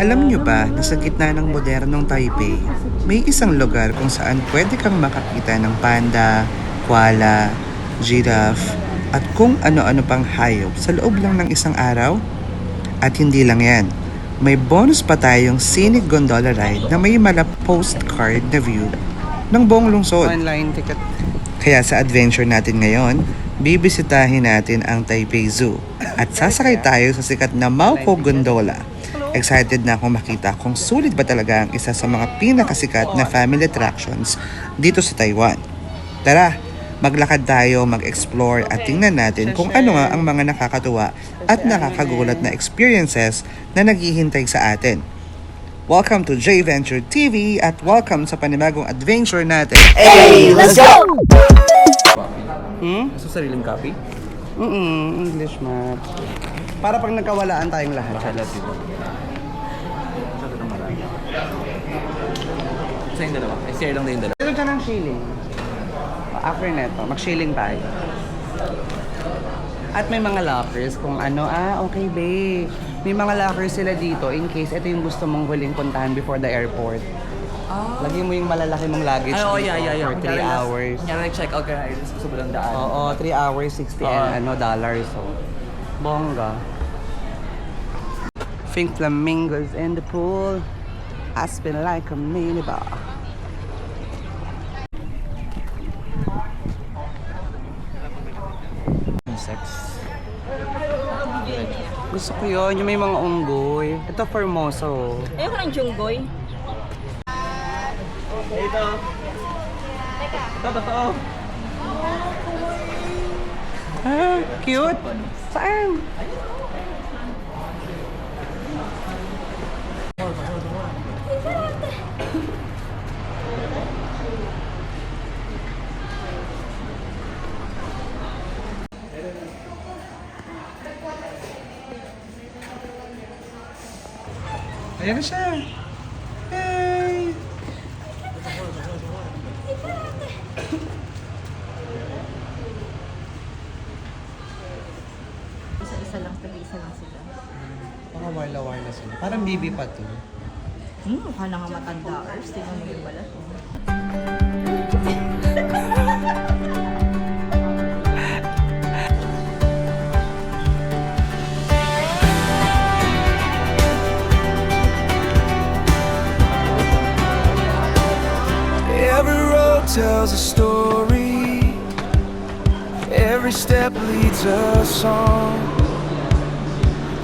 Alam nyo ba na sa gitna ng modernong Taipei, may isang lugar kung saan pwede kang makakita ng panda, koala, giraffe, at kung ano-ano pang hayop sa loob lang ng isang araw? At hindi lang yan, may bonus pa tayong scenic gondola ride na may postcard na view ng buong lungsod. Online ticket. Kaya sa adventure natin ngayon, bibisitahin natin ang Taipei Zoo at sasakay tayo sa sikat na Maupo Gondola. Excited na akong makita kung sulit ba talaga ang isa sa mga pinakasikat na family attractions dito sa Taiwan. Tara, maglakad tayo, mag-explore at tingnan natin kung ano nga ang mga nakakatuwa at nakakagulat na experiences na naghihintay sa atin. Welcome to J Venture TV at welcome sa panibagong adventure natin. Hey, let's go! Sa sariling copy? English map. Para pag nagkawalaan tayong lahat. Sa yung dalawa? I share lang na yung dalawa. Ito ka ng shilling. After neto, mag-shilling tayo. At may mga lockers kung ano, okay babe. May mga lockers sila dito in case ito yung gusto mong huling puntahan before the airport. Lagyan mo yung malalaki mong luggage dito for 3 hours. Kaya nag-check out ka na sa sobrang daan. Oo, 3 hours, 60 dollars. So, bongga. Pink flamingos in the pool. I spin like a minibar. Insects. Gusto ko yun, yung may mga unggoy. Ito Formoso. Ayoko ng junggoy. Ito. Ito, totoo. Cute. Saan? Ayan na siya. Hey! Isa-isa lang, tag-isa lang sila. Baka wala na sila. Parang bibi pa to. Mukha na nga matanda, Ers. Tingnan mo yung balat. Every road tells a story. Every step leads a song.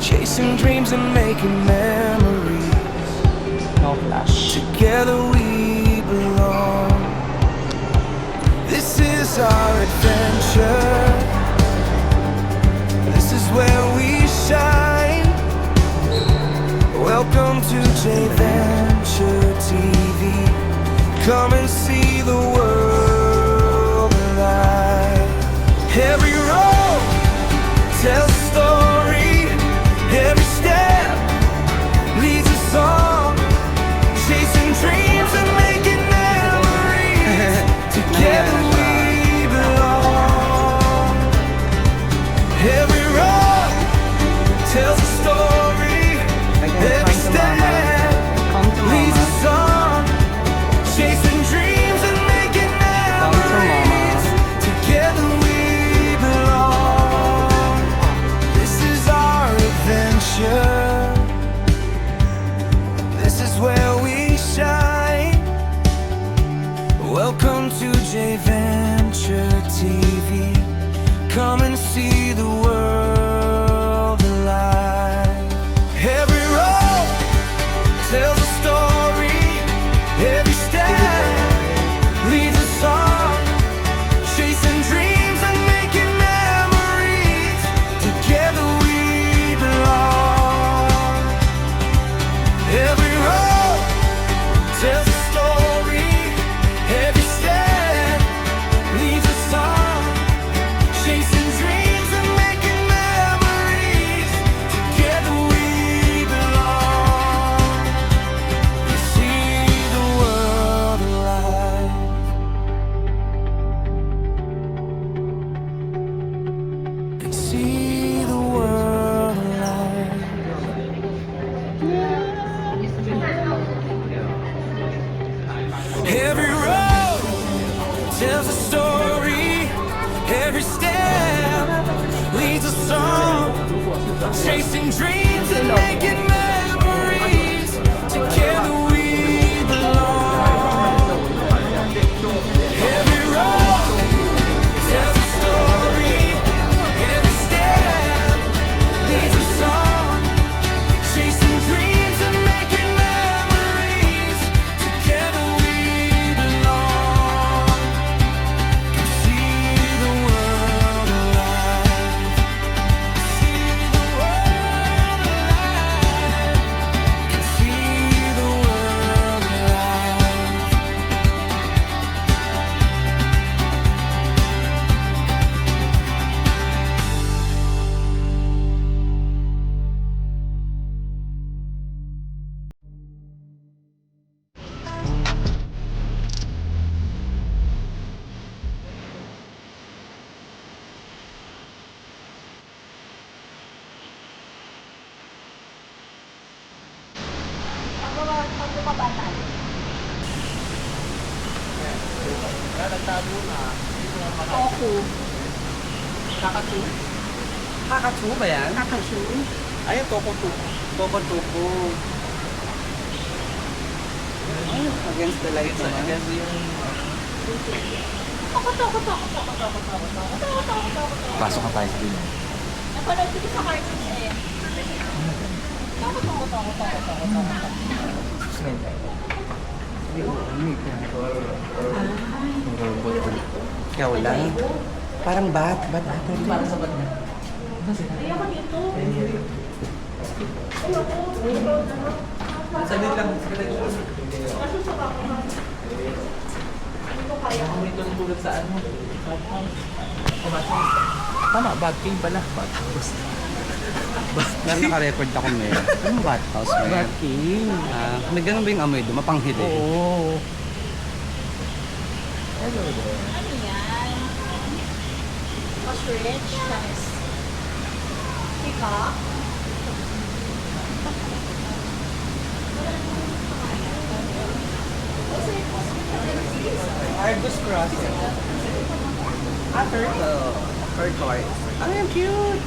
Chasing dreams and making memories. No flash. Together we belong. This is our adventure. This is where we shine. Welcome to J Venture TV. Come and see the world alive. Every road tells a story. Every step leads a song. Chasing dreams and making memories. Together we belong. Every road tells a story. Every step leads a song. Chasing dreams and making memories. Together we belong. This is our adventure. This is where we shine. Welcome to J Venture TV. Come and see the world alive. Every road tells a story. Every step leads a song. Chasing dreams and making memories. Together we belong. Every road tells a story. Every step leads a song. Chasing dreams and making memories. tells a story. Every step leads a song. Chasing dreams and making memories. Together we belong. Every road tells a story. Every step leads a song. Chasing dreams and making memories. Together we belong. Can see the world alive. See the world alive. Can see the world alive. Tofu. Kakatsu ba yan? Kakashu. Ayun, toko-toko. Toko-toko. Ay, against the light It's naman. against yung... Pasok na tayo sa din. Napanood ko sa cartoons eh. Ikaw lang. Parang bat ata. Para sa ba't na? Ayoko dito. Saglit lang. Masusuka ko. Hindi ko kaya. Ako ito ng tulad sa ano. Tama, bad king pala. Bad house. Meron naka-record ako, Mer. Anong bathhouse, Mer? Bad king. May ganun ba yung amoy doon? Mapanghid eh. Oo. Hello there. Ano yan? Ostrich? Nice. Peacock? Argus Crossing. Turtle. Turquoise. Ay, ang cute!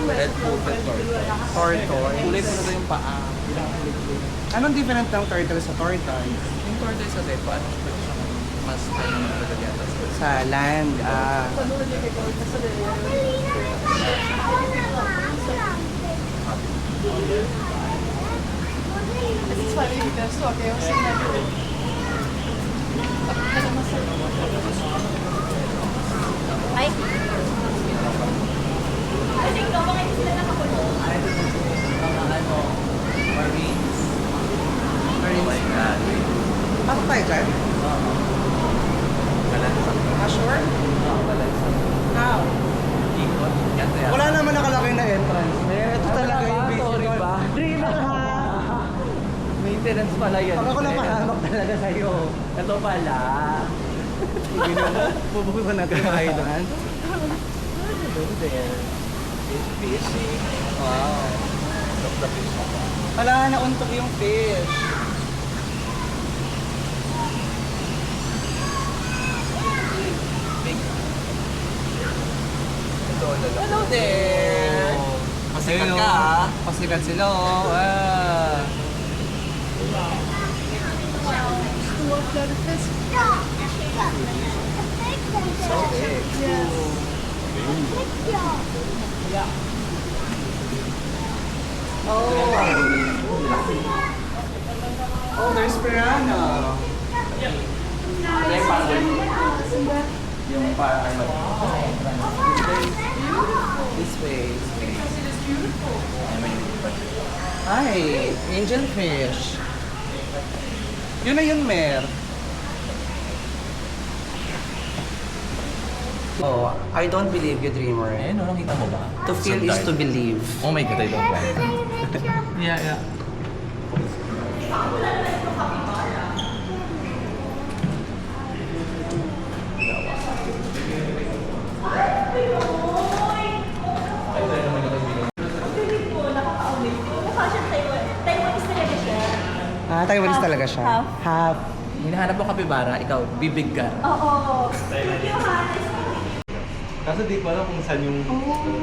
Red pulpit tortoise. Tortoise. Kulay mo na yung paa. Anong different ng turtle sa tortoise? Yung tortoise kasi, paano siya mas tayo ng nagagata sa Sa land, Ay. Kasi ikaw, bakit sila nakakulong? ano, Marines. Marines. Oh my God. Pasok tayo dyan? Balansa. Sure? Balansa. How? Ikot. Yan kaya. Wala naman nakalagay na entrance. Ito talaga yung Sorry basic. ba? Dream ha! Maintenance pala yan. Pag ako lang mahamak talaga sa'yo. Ito pala. Hindi na. Bubukusan natin yung kailangan. Hello there. It's fishing. Wow. Look the fish. Wala, nauntok yung fish. Hello there. Pasikat ka ah. Pasikat sila oh. Ah. So big. Oh, there's piranha. Like parang yung parang this way. Ay, angel fish. Yun na yun, Mer. Oh, I don't believe you, dreamer. Ayun, nakita mo ba? To feel is to believe. Oh my God, I don't want. Yeah. Taiwanese talaga siya. Half. Hinahanap mo kapibara, ikaw, bibig ka. Oo. Kaso di ko alam kung saan yung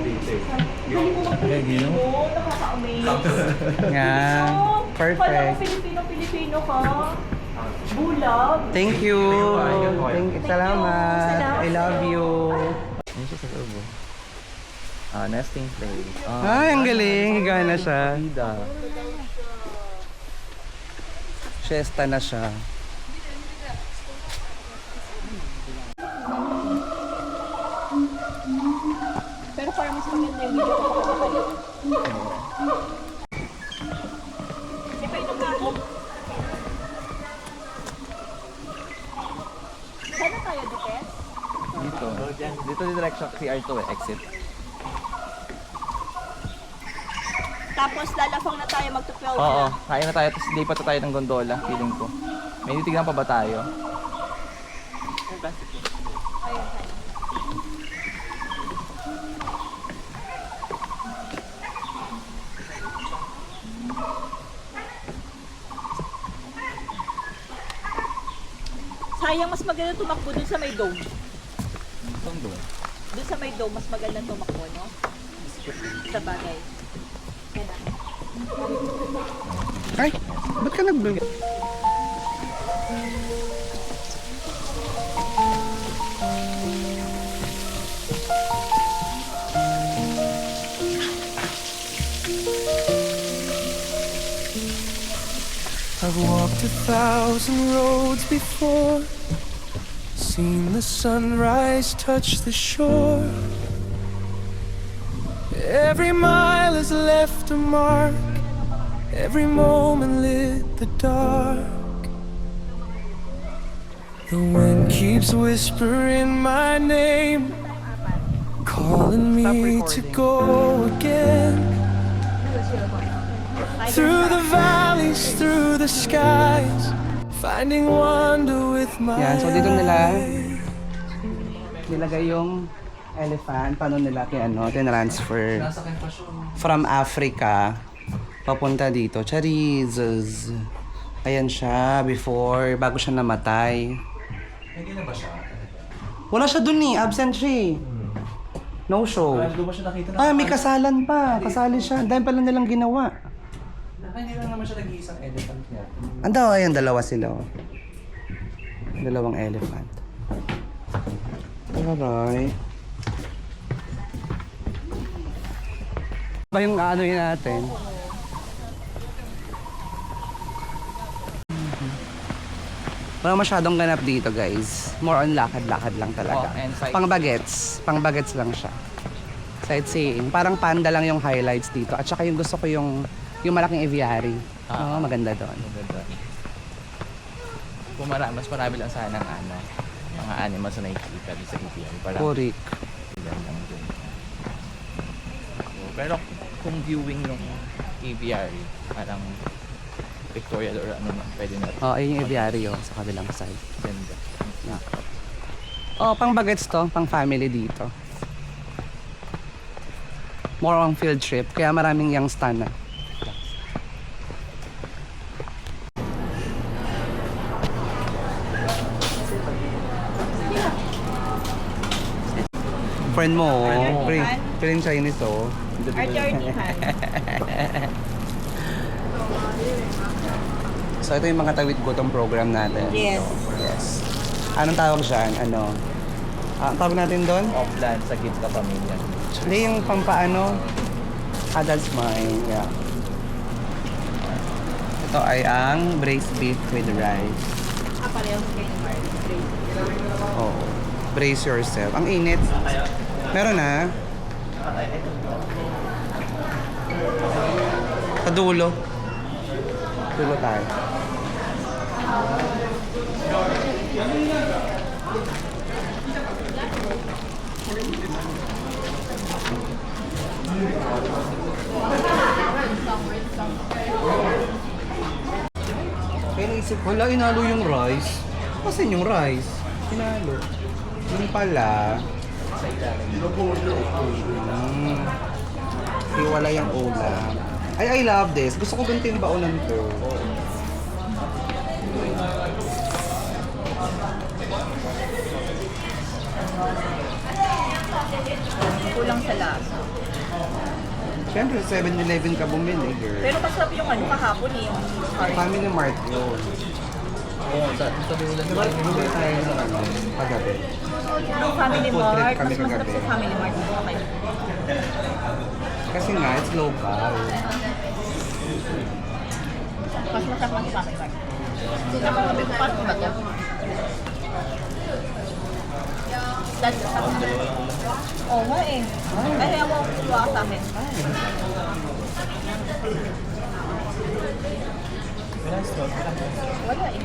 dito eh. Galing mo mag-Pilipino. Nakaka-amaze. Yeah. Kala mo Perfect. Pilipino ka. Bulag. Thank you. Thank you. Salamat. Salamat. I love you. Ano siya sa loob? Nesting place. Ay, ang galing. Higa na siya. Vida. Siesta na siya. Pero parang mas maganda yung video ko kapag kayo. Di pa inom na ako? Saan na tayo, Dupes? Dito direction CR2 eh, exit. Tapos lalafang na tayo magto-12 Oo, na. kaya na tayo, tapos lipat na tayo ng gondola, feeling ko. May titignan pa ba tayo? Sayang mas maganda tumakbo dun sa may dome. Saan doon? Dun sa may dome, mas maganda tumakbo, no? Sa bagay. Yan na. Ay, ba't ka nag-vlog? I've walked 1,000 roads before, seen the sunrise touch the shore. Every mile has left a mark, every moment lit the dark. The wind keeps whispering my name, calling me to go again. Through the valleys, through the skies, finding wonder with my Yan, so dito nila eyes. nilagay yung elephant. Paano nila tinransfer Nasakyan pa siya. from Africa papunta dito. Charizes. Ayan siya before, bago siya namatay. Hindi na ba siya? Wala siya dun eh, absent siya eh. No show. Doon ba siya nakita na? Ah, may kasalan pa. Kasali siya. Dahil pala nilang ginawa. Hindi lang naman siya nag-iisang elephant niya. Ando, ayan, dalawa sila. Oh. Dalawang elephant. Alright. Ba yung ano yun natin? Wala masyadong ganap dito, guys. More on lakad-lakad lang talaga. Oh, and sightseeing. Pang-bagets lang siya. Sightseeing. Parang panda lang yung highlights dito. At saka yung gusto ko yung malaking aviary. Oo, maganda doon. Maganda. Mas marami lang sana ng mga animals na nakikita dito sa EPM. Parang Kurik. ilan lang dun. Pero kung viewing yung aviary, parang pictorial or ano man, pwede na rin. Oo, ayun yung aviary oh, sa kabilang side. Ganda. Yeah. Oh, pang bagets to, pang family dito. More on field trip, kaya maraming youngster na. Friend mo, oh. Friend Chinese, oh. Attorney Han. So, ito yung mga tawid gutom program natin. Yes. Yes. Anong tawag dyan? Ano? Ang tawag natin doon? Offland sa kids ka pamilya. Hindi yung pampaano, adults mind. Yeah. Ito ay ang braised beef with rice. Pareho kayo ng Oh, brace yourself. Ang init. Meron na. Sa dulo. Dulo tayo. Kaya naisip ko, wala, inalo yung rice. Kasi yung rice, inalo. Yung pala, hiwala yung ulam. Ay, I love this. Gusto ko ganito yung baonan ko. Siyempre, 7-Eleven ka bumili, girl. Pero masarap yung ano kahapon eh, yung curry. Family Mart yun. Oo, sa ulan Diba, bumili tayo ng ano, kagabi. Yung Family Food trip Mart, kami mas masarap kagabi. sa Family Mart. Okay. Kasi nga, it's local. Mas masarap ang Family Mart. Paano ba ito? That's Oo nga eh. Ay, ako kuha sa amin. Wala eh.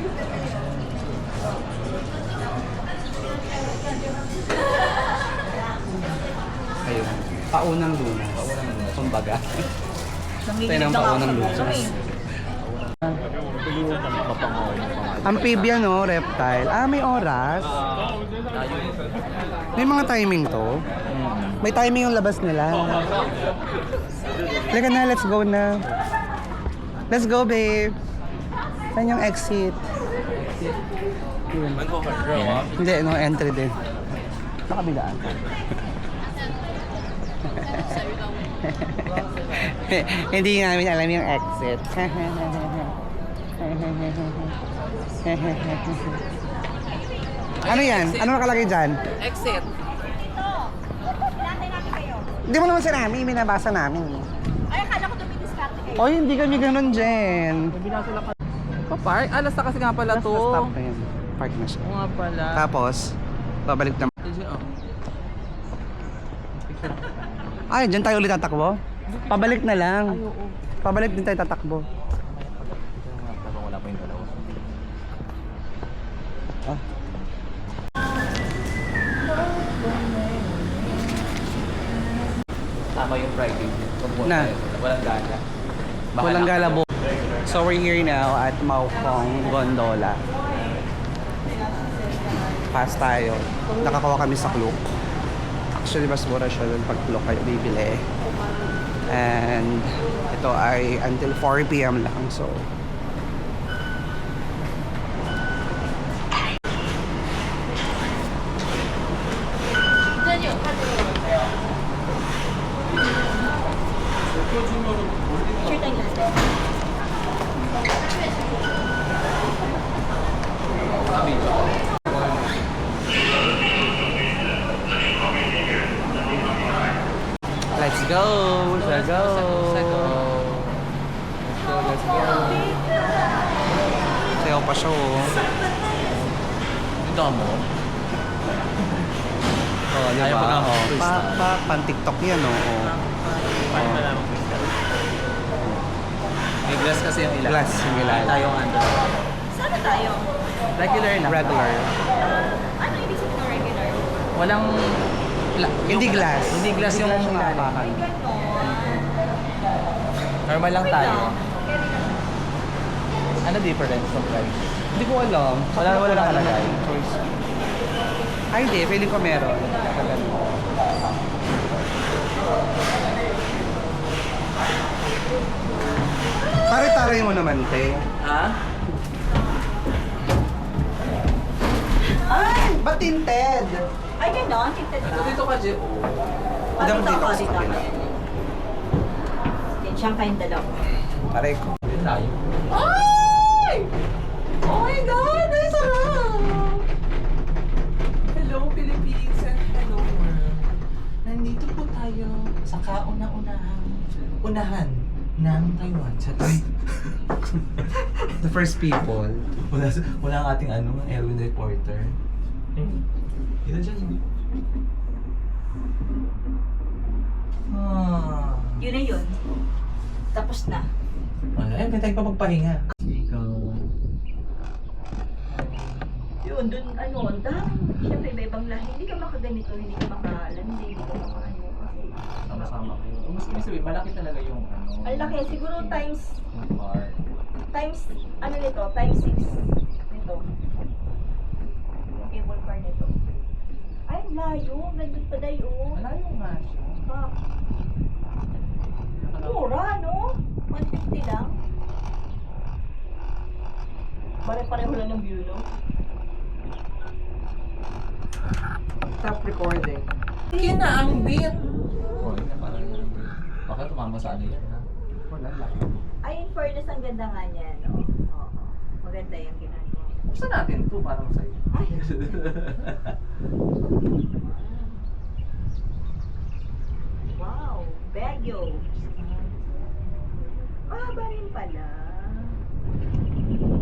Ayun. Paunang luna. Kumbaga. Nanginginig Tayo ng na nga paunang ako luto. sa eh. Amphibian, no? Reptile. Ah, may oras. May mga timing to. May timing yung labas nila. Halika na, let's go na. Let's go, babe. Saan yung exit? Yun. Hindi, no, entry din. Nakabilaan. Hindi namin alam yung exit. Ano yan? Ano nakalagay dyan? Exit. Hindi mo naman sinabi, minabasa namin. Ay, akala ko dumidiskarte kayo. Oy, hindi kami ganun, Jen. Park? Alas na kasi nga pala to. Stop na yun. Park na siya. Oo nga pala. Tapos, babalik na. Oh. Ay, dyan tayo ulit tatakbo? Pabalik na lang. Pabalik din tayo tatakbo. Wala pa yung dalawa. Ah. Tama yung Friday. Na. Walang gala. Walang galabo. So we're here now at Maupong Gondola. Pass tayo. Nakakuha kami sa Klook. Actually, mas mura siya dun pag Klook kayo bibili. And ito ay until 4 p.m. lang. So, Sure tayo lahat. let's go! Let's go! Let's go! Sayaw pa siya, oh. Ito mo? Oh, di Ayaw ba? pa nga, Oh, freestyle. pan-TikTok yan, oh. Paano na lang freestyle? May glass kasi yung ilalim. Glass yung ilalim. Tayong ano. Sana tayo? Regular na. Regular. Ano ibig sabihin ng regular? Walang... Hindi glass. Hindi glass yung ilalim. hapakan. Ay, ganon. Normal lang Okay tayo. lang. Carry lang. Ano difference ng price? Hindi ko alam. Wala nakalagay. Choice. Ay, hindi. Feeling ko meron. Pare-taray mo naman, te. Ha? Ay! Ba't tinted? Ay, ganon. Tinted Ito ba? dito ka, Je. Dito Dito ako ako, sa dito kabila. ako. Then, siyang kayong dalawa. Pare ko. Dito tayo. Ay! Oh my God! Ay, sarap! Hello, Philippines and hello world. Nandito po tayo sa unahan ng Taiwan. Ay! The first people. Wala ang ating Erwin reporter. Ito dyan. Yun na yun. Tapos na. Ay, may tayo pa magpahinga. Ikaw. Yun, dun, ano, ang daming, syempre, iba-ibang lahi. Hindi ka makaganito, hindi ka makalandi, hindi ka makaano. Sama-sama kayo. Mas ibig sabihin, malaki talaga yung Ang laki, siguro times, yung bar. ano nito, times 6 nito. Yung cable car nito. Ay, ang layo, nandun pa dayo. Malayo nga siya. Fuck. Mura, no? 150 lang. Pare-pareho lang ng view, no? Stop recording. Kinaambit! Oh, yun na parang Baka tumama sa ano yan, ha? Wala lang. Ay, in fairness, ang ganda nga niya, no? Oo. Maganda yung ginagawa. Gusto natin to para masaya. Ay! Wow! Baguio! Mahaba rin pala.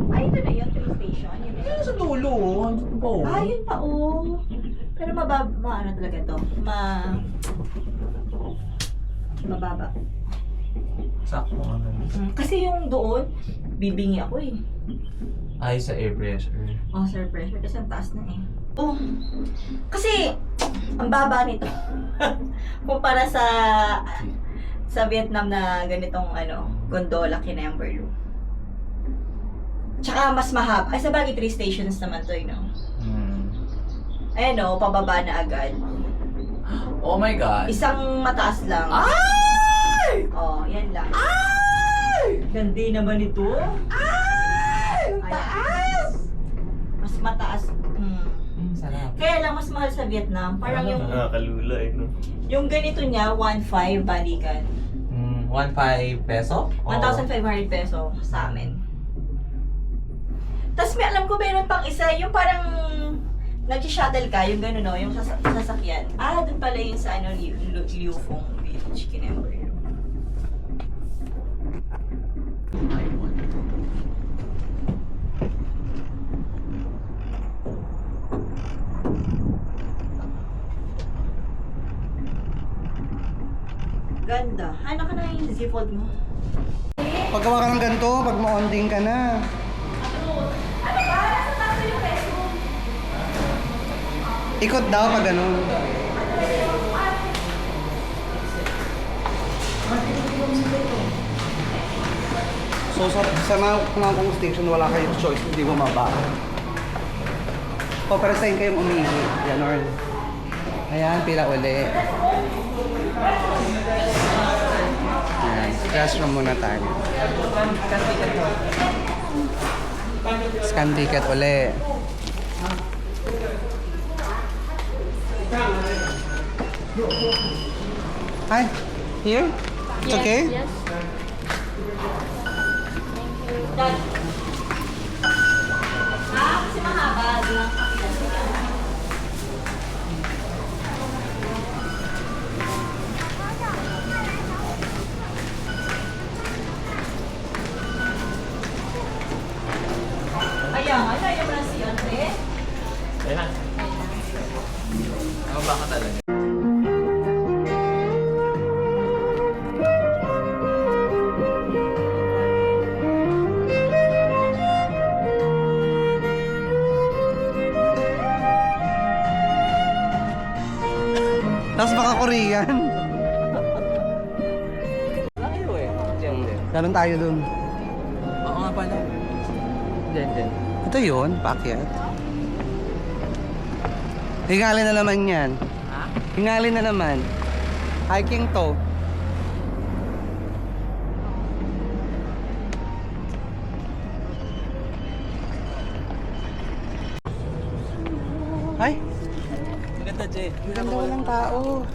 Ay, ito na yun, train station. Yun na yun. Sa dulo, oh. Andun pa, oh. Ah, yun pa, oh. Pero ano talaga to? Mababa. Sakto nga naman. Kasi yung doon, bibingi ako eh. Ay, sa air pressure. Oh, sir, pressure. Kasi ang taas na eh. Oh, kasi, ang baba nito. Kumpara sa Vietnam na ganitong gondola kina Amberloo. Tsaka mas mahaba. Ay, sa bagay 3 stations naman to, Ayan o, pababa na agad. Oh my God. Isang mataas lang. Ay! Oh, yan lang. Ay! Gandi naman ito. Ay! Taas! Mas mataas. Sarap. Kaya lang mas mahal sa Vietnam. Parang yung Nakakalula eh, no? yung ganito niya, 1.5 balikan. 1.5 peso? 1,500 peso sa amin. Tapos may alam ko meron pang isa, yung parang nag-shuttle ka, yung gano'n no, yung sasakyan. Ah, dun pala yung sa Liu Fong Beach, Kinember. Ganda. Ano ka na yung Z-Fold mo? Paggawa ka ng ganito, pag ma-onding ka na. Ano ba? Nasa taas yung peso. Ikot daw pag ganun. So sa mga kong station, wala kayong choice, hindi bumaba. O, pero sa'yo kayong umihi. Ganon. Ayan, pila uli. Ayan, restroom muna tayo. Scan ticket uli. Hi, here? It's okay? Yes. Done. Ah, kasi mahaba. Di lang kapitan. Ayan, ayaw mo na si Andre. Ayan. Ano ba ka talaga? Tapos baka Korean. Layo eh. Diyan. Ganon tayo dun. Oo nga pala. Diyan. Ito yun, paakyat. Hingalin na naman yan. Ha? Hingalin na naman. Hiking to. Ay, Maganda, Jay. ang ganda walang tao.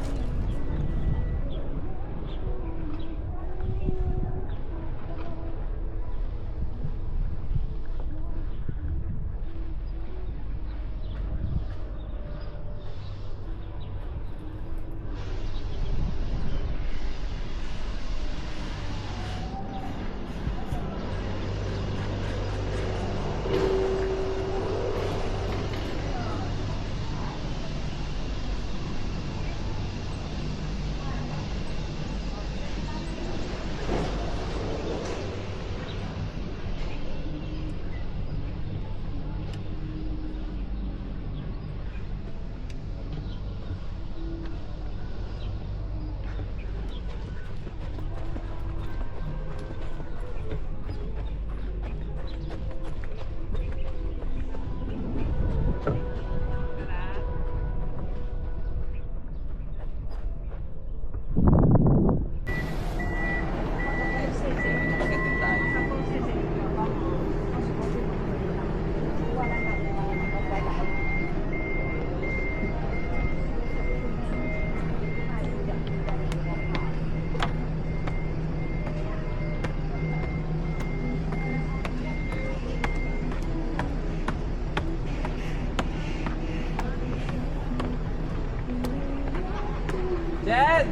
Jen!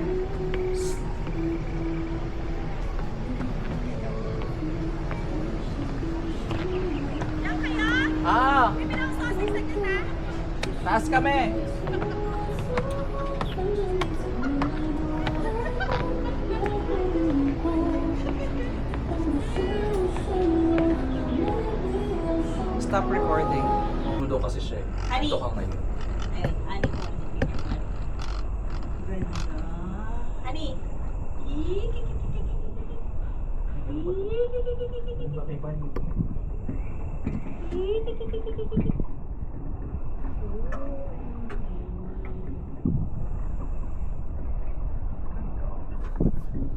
Yan kaya? Ah! May pinang-sausage na kita? Taas kami! Stop recording. Mundo kasi siya eh. Ani? Ito ka ngayon. Ay, ani ko. Ganda. Ani?